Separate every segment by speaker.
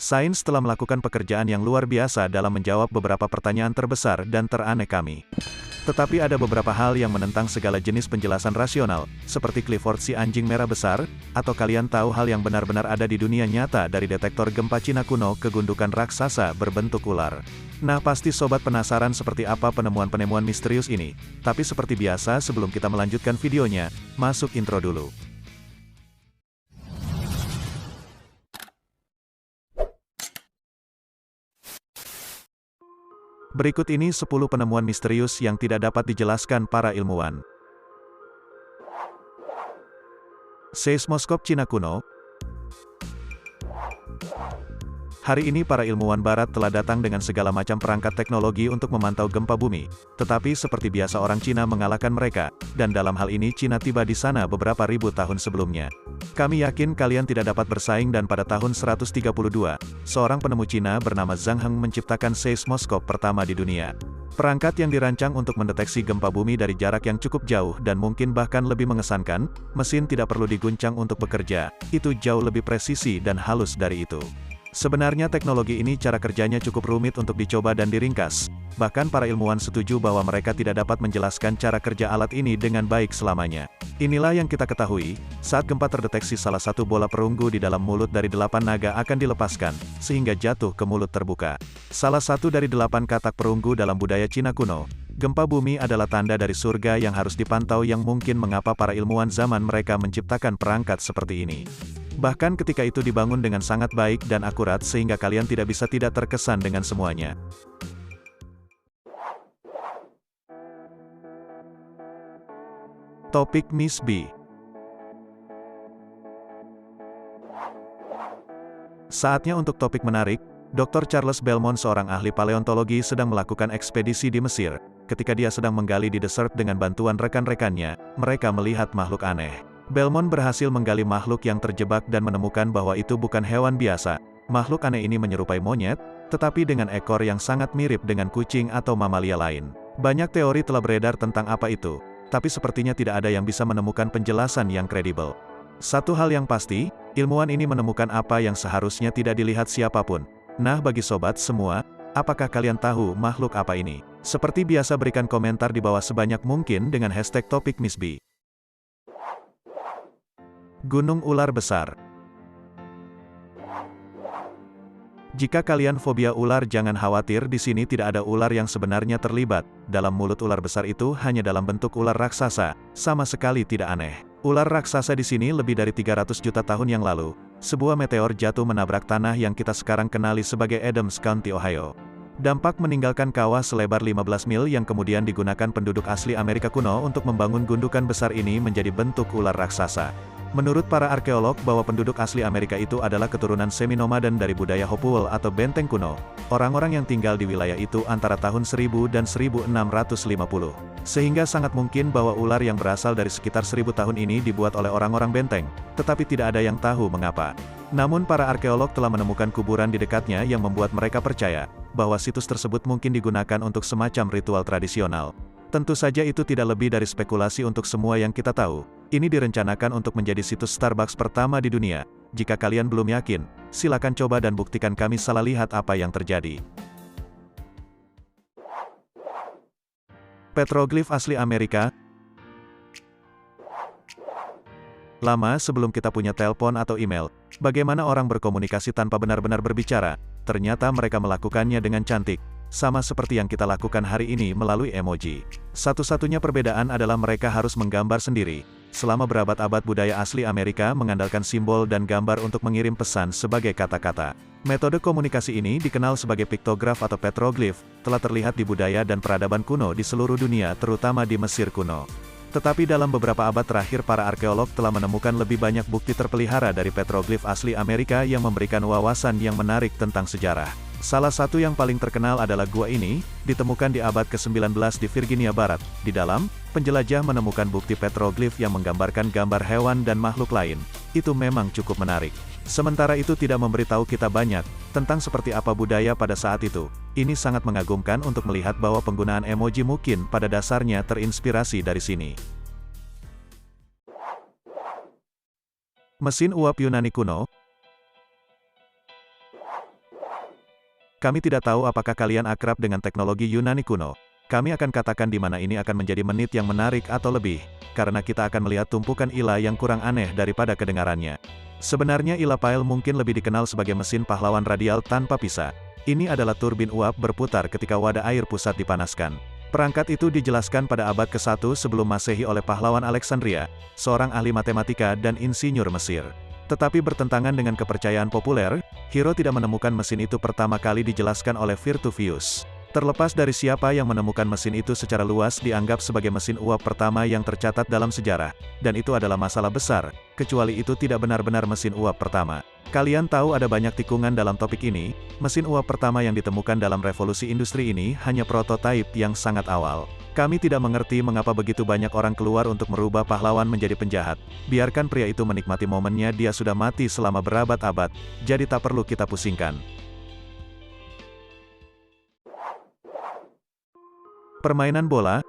Speaker 1: Sains telah melakukan pekerjaan yang luar biasa dalam menjawab beberapa pertanyaan terbesar dan teraneh kami. Tetapi ada beberapa hal yang menentang segala jenis penjelasan rasional, seperti Clifford si anjing merah besar, atau kalian tahu hal yang benar-benar ada di dunia nyata dari detektor gempa Cina kuno ke gundukan raksasa berbentuk ular. Nah, pasti sobat penasaran seperti apa penemuan-penemuan misterius ini. Tapi seperti biasa sebelum kita melanjutkan videonya, masuk intro dulu. Berikut ini 10 penemuan misterius yang tidak dapat dijelaskan para ilmuwan. Seismoskop Cina kuno. Hari ini para ilmuwan barat telah datang dengan segala macam perangkat teknologi untuk memantau gempa bumi. Tetapi seperti biasa orang Cina mengalahkan mereka, dan dalam hal ini Cina tiba di sana beberapa ribu tahun sebelumnya. Kami yakin kalian tidak dapat bersaing dan pada tahun 132, seorang penemu Cina bernama Zhang Heng menciptakan seismoskop pertama di dunia. Perangkat yang dirancang untuk mendeteksi gempa bumi dari jarak yang cukup jauh dan mungkin bahkan lebih mengesankan, mesin tidak perlu diguncang untuk bekerja, itu jauh lebih presisi dan halus dari itu. Sebenarnya teknologi ini cara kerjanya cukup rumit untuk dicoba dan diringkas. Bahkan para ilmuwan setuju bahwa mereka tidak dapat menjelaskan cara kerja alat ini dengan baik selamanya. Inilah yang kita ketahui, saat gempa terdeteksi salah satu bola perunggu di dalam mulut dari 8 naga akan dilepaskan, sehingga jatuh ke mulut terbuka. Salah satu dari 8 katak perunggu dalam budaya Cina kuno, gempa bumi adalah tanda dari surga yang harus dipantau yang mungkin mengapa para ilmuwan zaman mereka menciptakan perangkat seperti ini. Bahkan ketika itu dibangun dengan sangat baik dan akurat sehingga kalian tidak bisa tidak terkesan dengan semuanya. Topik Miss B. Saatnya untuk topik menarik. Dr. Charles Belmont, seorang ahli paleontologi, sedang melakukan ekspedisi di Mesir. Ketika dia sedang menggali di desert dengan bantuan rekan-rekannya, mereka melihat makhluk aneh. Belmont berhasil menggali makhluk yang terjebak dan menemukan bahwa itu bukan hewan biasa. Makhluk aneh ini menyerupai monyet, tetapi dengan ekor yang sangat mirip dengan kucing atau mamalia lain. Banyak teori telah beredar tentang apa itu, tapi sepertinya tidak ada yang bisa menemukan penjelasan yang kredibel. Satu hal yang pasti, ilmuwan ini menemukan apa yang seharusnya tidak dilihat siapapun. Nah, bagi sobat semua, apakah kalian tahu makhluk apa ini? Seperti biasa berikan komentar di bawah sebanyak mungkin dengan hashtag topik Miss B. Gunung ular besar. Jika kalian fobia ular, jangan khawatir, di sini tidak ada ular yang sebenarnya terlibat. Dalam mulut ular besar itu hanya dalam bentuk ular raksasa, sama sekali tidak aneh. Ular raksasa di sini lebih dari 300 juta tahun yang lalu, sebuah meteor jatuh menabrak tanah yang kita sekarang kenali sebagai Adams County, Ohio. Dampak meninggalkan kawah selebar 15 mil yang kemudian digunakan penduduk asli Amerika kuno untuk membangun gundukan besar ini menjadi bentuk ular raksasa. Menurut para arkeolog bahwa penduduk asli Amerika itu adalah keturunan semi-nomaden dari budaya Hopewell atau benteng kuno. Orang-orang yang tinggal di wilayah itu antara tahun 1000 dan 1650. Sehingga sangat mungkin bahwa ular yang berasal dari sekitar 1000 tahun ini dibuat oleh orang-orang benteng, tetapi tidak ada yang tahu mengapa. Namun para arkeolog telah menemukan kuburan di dekatnya yang membuat mereka percaya bahwa situs tersebut mungkin digunakan untuk semacam ritual tradisional. Tentu saja itu tidak lebih dari spekulasi untuk semua yang kita tahu. Ini direncanakan untuk menjadi situs Starbucks pertama di dunia. Jika kalian belum yakin, silakan coba dan buktikan kami salah lihat apa yang terjadi. Petroglif asli Amerika. Lama sebelum kita punya telepon atau email, bagaimana orang berkomunikasi tanpa benar-benar berbicara? Ternyata mereka melakukannya dengan cantik. Sama seperti yang kita lakukan hari ini melalui emoji. Satu-satunya perbedaan adalah mereka harus menggambar sendiri. Selama berabad-abad budaya asli Amerika mengandalkan simbol dan gambar untuk mengirim pesan sebagai kata-kata. Metode komunikasi ini dikenal sebagai piktograf atau petroglif, telah terlihat di budaya dan peradaban kuno di seluruh dunia, terutama di Mesir kuno. Tetapi dalam beberapa abad terakhir para arkeolog telah menemukan lebih banyak bukti terpelihara dari petroglif asli Amerika yang memberikan wawasan yang menarik tentang sejarah. Salah satu yang paling terkenal adalah gua ini, ditemukan di abad ke-19 di Virginia Barat. Di dalam, penjelajah menemukan bukti petroglif yang menggambarkan gambar hewan dan makhluk lain. Itu memang cukup menarik. Sementara itu tidak memberitahu kita banyak tentang seperti apa budaya pada saat itu. Ini sangat mengagumkan untuk melihat bahwa penggunaan emoji mungkin pada dasarnya terinspirasi dari sini. Mesin uap Yunani kuno. Kami tidak tahu apakah kalian akrab dengan teknologi Yunani kuno. Kami akan katakan di mana ini akan menjadi menit yang menarik atau lebih, karena kita akan melihat tumpukan ila yang kurang aneh daripada kedengarannya. Sebenarnya ila pile mungkin lebih dikenal sebagai mesin pahlawan radial tanpa pisah. Ini adalah turbin uap berputar ketika wadah air pusat dipanaskan. Perangkat itu dijelaskan pada abad ke-1 sebelum Masehi oleh pahlawan Alexandria, seorang ahli matematika dan insinyur Mesir. Tetapi bertentangan dengan kepercayaan populer, Hero tidak menemukan mesin itu pertama kali dijelaskan oleh Virtuvius. Terlepas dari siapa yang menemukan mesin itu secara luas dianggap sebagai mesin uap pertama yang tercatat dalam sejarah, dan itu adalah masalah besar, kecuali itu tidak benar-benar mesin uap pertama. Kalian tahu ada banyak tikungan dalam topik ini, mesin uap pertama yang ditemukan dalam revolusi industri ini hanya prototipe yang sangat awal. Kami tidak mengerti mengapa begitu banyak orang keluar untuk merubah pahlawan menjadi penjahat. Biarkan pria itu menikmati momennya, dia sudah mati selama berabad-abad, jadi tak perlu kita pusingkan. Permainan bola.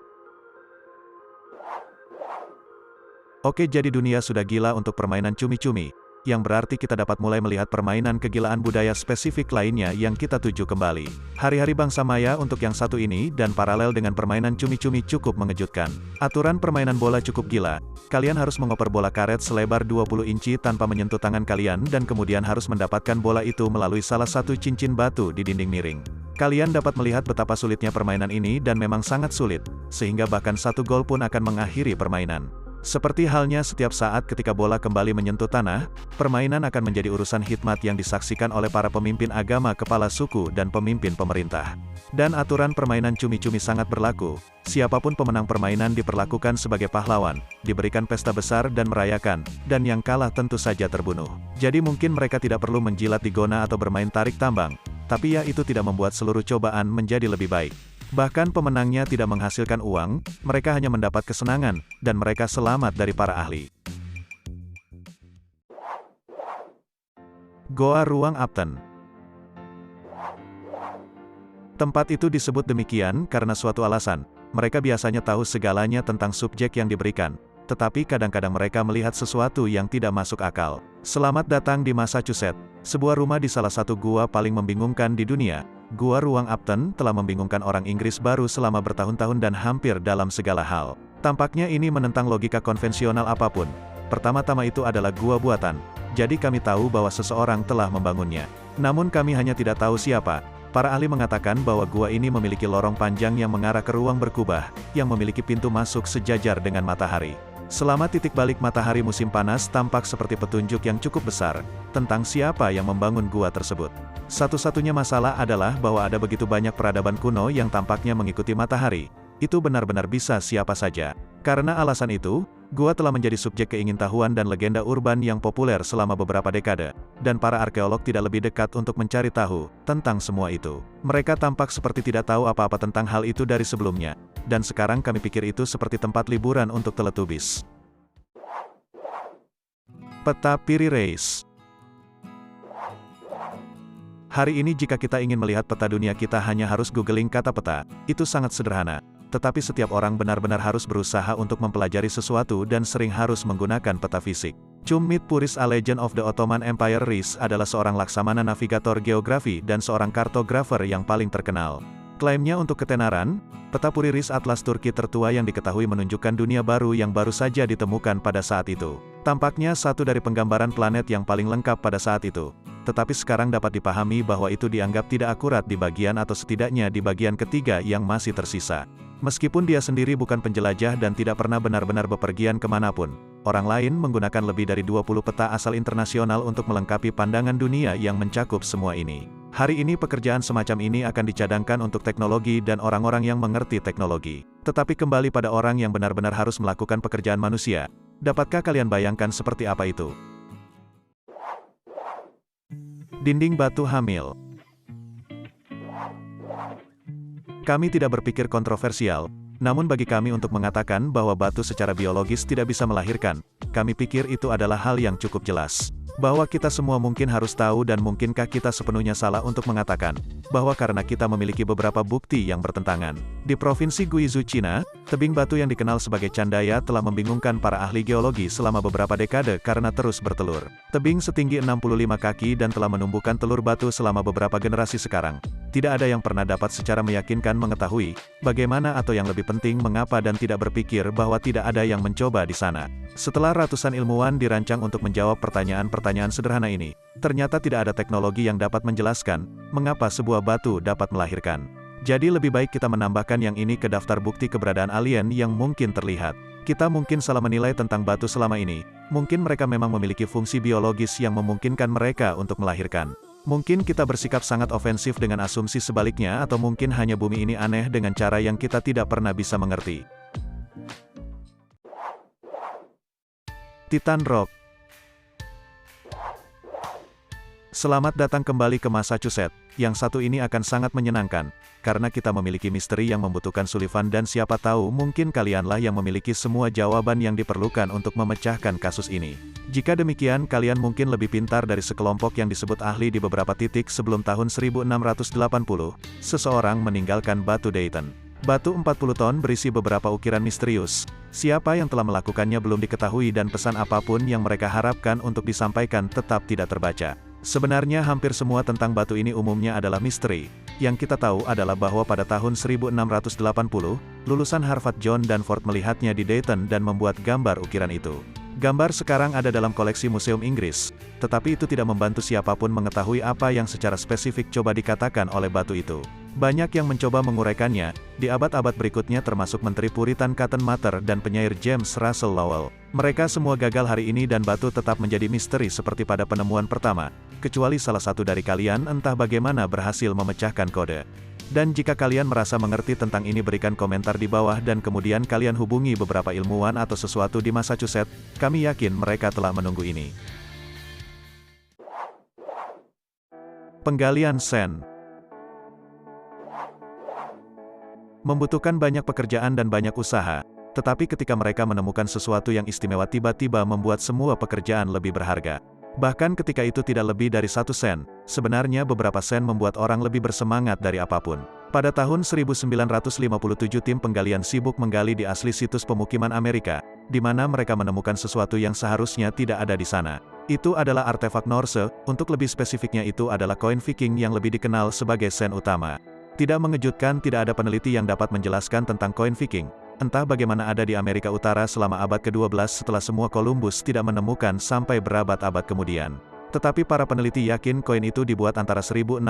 Speaker 1: Oke, jadi dunia sudah gila untuk permainan cumi-cumi, yang berarti kita dapat mulai melihat permainan kegilaan budaya spesifik lainnya yang kita tuju kembali. Hari-hari bangsa Maya untuk yang satu ini dan paralel dengan permainan cumi-cumi cukup mengejutkan. Aturan permainan bola cukup gila. Kalian harus mengoper bola karet selebar 20 inci tanpa menyentuh tangan kalian dan kemudian harus mendapatkan bola itu melalui salah satu cincin batu di dinding miring. Kalian dapat melihat betapa sulitnya permainan ini dan memang sangat sulit, sehingga bahkan satu gol pun akan mengakhiri permainan. Seperti halnya setiap saat ketika bola kembali menyentuh tanah, permainan akan menjadi urusan hikmat yang disaksikan oleh para pemimpin agama, kepala suku, dan pemimpin pemerintah. Dan aturan permainan cumi-cumi sangat berlaku. Siapapun pemenang permainan diperlakukan sebagai pahlawan, diberikan pesta besar dan merayakan, dan yang kalah tentu saja terbunuh. Jadi mungkin mereka tidak perlu menjilat di gona atau bermain tarik tambang, tapi ya itu tidak membuat seluruh cobaan menjadi lebih baik. Bahkan pemenangnya tidak menghasilkan uang, mereka hanya mendapat kesenangan, dan mereka selamat dari para ahli. Goa Ruang Upton. Tempat itu disebut demikian karena suatu alasan, mereka biasanya tahu segalanya tentang subjek yang diberikan, tetapi kadang-kadang mereka melihat sesuatu yang tidak masuk akal. Selamat datang di Massachusetts, sebuah rumah di salah satu gua paling membingungkan di dunia. Gua Ruang Upton telah membingungkan orang Inggris baru selama bertahun-tahun dan hampir dalam segala hal. Tampaknya ini menentang logika konvensional apapun. Pertama-tama itu adalah gua buatan, jadi kami tahu bahwa seseorang telah membangunnya. Namun kami hanya tidak tahu siapa. Para ahli mengatakan bahwa gua ini memiliki lorong panjang yang mengarah ke ruang berkubah, yang memiliki pintu masuk sejajar dengan matahari. Selama titik balik matahari musim panas tampak seperti petunjuk yang cukup besar, tentang siapa yang membangun gua tersebut. Satu-satunya masalah adalah bahwa ada begitu banyak peradaban kuno yang tampaknya mengikuti matahari. Itu benar-benar bisa siapa saja. Karena alasan itu, gua telah menjadi subjek keingintahuan dan legenda urban yang populer selama beberapa dekade, dan para arkeolog tidak lebih dekat untuk mencari tahu tentang semua itu. Mereka tampak seperti tidak tahu apa-apa tentang hal itu dari sebelumnya, dan sekarang kami pikir itu seperti tempat liburan untuk Teletubbies. Peta Piri Reis. Hari ini jika kita ingin melihat peta dunia kita hanya harus googling kata peta. Itu sangat sederhana. Tetapi setiap orang benar-benar harus berusaha untuk mempelajari sesuatu dan sering harus menggunakan peta fisik. Cumit Puris A Legend of the Ottoman Empire. Reis adalah seorang laksamana navigator geografi dan seorang kartografer yang paling terkenal. Klaimnya untuk ketenaran, peta Puri Reis atlas Turki tertua yang diketahui menunjukkan dunia baru yang baru saja ditemukan pada saat itu. Tampaknya satu dari penggambaran planet yang paling lengkap pada saat itu. Tetapi sekarang dapat dipahami bahwa itu dianggap tidak akurat di bagian atau setidaknya di bagian ketiga yang masih tersisa. Meskipun dia sendiri bukan penjelajah dan tidak pernah benar-benar bepergian kemanapun, orang lain menggunakan lebih dari 20 peta asal internasional untuk melengkapi pandangan dunia yang mencakup semua ini. Hari ini pekerjaan semacam ini akan dicadangkan untuk teknologi dan orang-orang yang mengerti teknologi. Tetapi kembali pada orang yang benar-benar harus melakukan pekerjaan manusia. Dapatkah kalian bayangkan seperti apa itu? Dinding batu hamil. Kami tidak berpikir kontroversial, namun bagi kami untuk mengatakan bahwa batu secara biologis tidak bisa melahirkan, kami pikir itu adalah hal yang cukup jelas. Bahwa kita semua mungkin harus tahu dan mungkinkah kita sepenuhnya salah untuk mengatakan, bahwa karena kita memiliki beberapa bukti yang bertentangan. Di Provinsi Guizhou, China, tebing batu yang dikenal sebagai Chandaya telah membingungkan para ahli geologi selama beberapa dekade karena terus bertelur. Tebing setinggi 65 kaki dan telah menumbuhkan telur batu selama beberapa generasi sekarang. Tidak ada yang pernah dapat secara meyakinkan mengetahui, bagaimana atau yang lebih penting mengapa dan tidak berpikir bahwa tidak ada yang mencoba di sana. Setelah ratusan ilmuwan dirancang untuk menjawab pertanyaan-pertanyaan sederhana ini, ternyata tidak ada teknologi yang dapat menjelaskan, mengapa sebuah batu dapat melahirkan. Jadi lebih baik kita menambahkan yang ini ke daftar bukti keberadaan alien yang mungkin terlihat. Kita mungkin salah menilai tentang batu selama ini, mungkin mereka memang memiliki fungsi biologis yang memungkinkan mereka untuk melahirkan. Mungkin kita bersikap sangat ofensif dengan asumsi sebaliknya atau mungkin hanya bumi ini aneh dengan cara yang kita tidak pernah bisa mengerti. Titan Rock. Selamat datang kembali ke Massachusetts. Yang satu ini akan sangat menyenangkan, karena kita memiliki misteri yang membutuhkan Sullivan dan siapa tahu mungkin kalianlah yang memiliki semua jawaban yang diperlukan untuk memecahkan kasus ini. Jika demikian kalian mungkin lebih pintar dari sekelompok yang disebut ahli di beberapa titik sebelum tahun 1680, seseorang meninggalkan batu Dayton. Batu 40 ton berisi beberapa ukiran misterius. Siapa yang telah melakukannya belum diketahui dan pesan apapun yang mereka harapkan untuk disampaikan tetap tidak terbaca. Sebenarnya hampir semua tentang batu ini umumnya adalah misteri. Yang kita tahu adalah bahwa pada tahun 1680, lulusan Harvard John Danforth melihatnya di Dayton dan membuat gambar ukiran itu. Gambar sekarang ada dalam koleksi Museum Inggris, tetapi itu tidak membantu siapapun mengetahui apa yang secara spesifik coba dikatakan oleh batu itu. Banyak yang mencoba menguraikannya, di abad-abad berikutnya termasuk Menteri Puritan Cotton Mather dan penyair James Russell Lowell. Mereka semua gagal hari ini dan batu tetap menjadi misteri seperti pada penemuan pertama, kecuali salah satu dari kalian entah bagaimana berhasil memecahkan kode. Dan jika kalian merasa mengerti tentang ini berikan komentar di bawah dan kemudian kalian hubungi beberapa ilmuwan atau sesuatu di Massachusetts, kami yakin mereka telah menunggu ini. Penggalian Sen membutuhkan banyak pekerjaan dan banyak usaha, tetapi ketika mereka menemukan sesuatu yang istimewa tiba-tiba membuat semua pekerjaan lebih berharga. Bahkan ketika itu tidak lebih dari 1 sen, sebenarnya beberapa sen membuat orang lebih bersemangat dari apapun. Pada tahun 1957 tim penggalian sibuk menggali di asli situs pemukiman Amerika, di mana mereka menemukan sesuatu yang seharusnya tidak ada di sana. Itu adalah artefak Norse, untuk lebih spesifiknya itu adalah koin Viking yang lebih dikenal sebagai sen utama. Tidak mengejutkan tidak ada peneliti yang dapat menjelaskan tentang koin Viking. Entah bagaimana ada di Amerika Utara selama abad ke-12 setelah semua Columbus tidak menemukan sampai berabad-abad kemudian. Tetapi para peneliti yakin koin itu dibuat antara 1065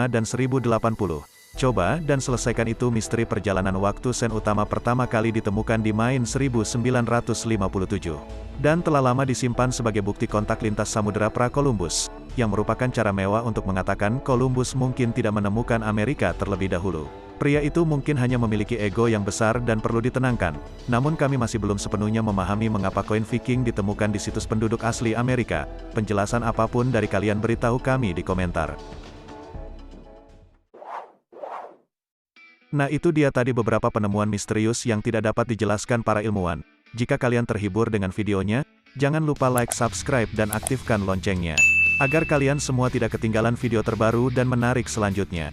Speaker 1: dan 1080. Coba dan selesaikan itu misteri perjalanan waktu sen utama pertama kali ditemukan di Maine 1957. Dan telah lama disimpan sebagai bukti kontak lintas samudera pra-Columbus, yang merupakan cara mewah untuk mengatakan Columbus mungkin tidak menemukan Amerika terlebih dahulu. Pria itu mungkin hanya memiliki ego yang besar dan perlu ditenangkan, namun kami masih belum sepenuhnya memahami mengapa koin Viking ditemukan di situs penduduk asli Amerika. Penjelasan apapun dari kalian beritahu kami di komentar. Nah itu dia tadi beberapa penemuan misterius yang tidak dapat dijelaskan para ilmuwan. Jika kalian terhibur dengan videonya, jangan lupa like, subscribe dan aktifkan loncengnya, agar kalian semua tidak ketinggalan video terbaru dan menarik selanjutnya.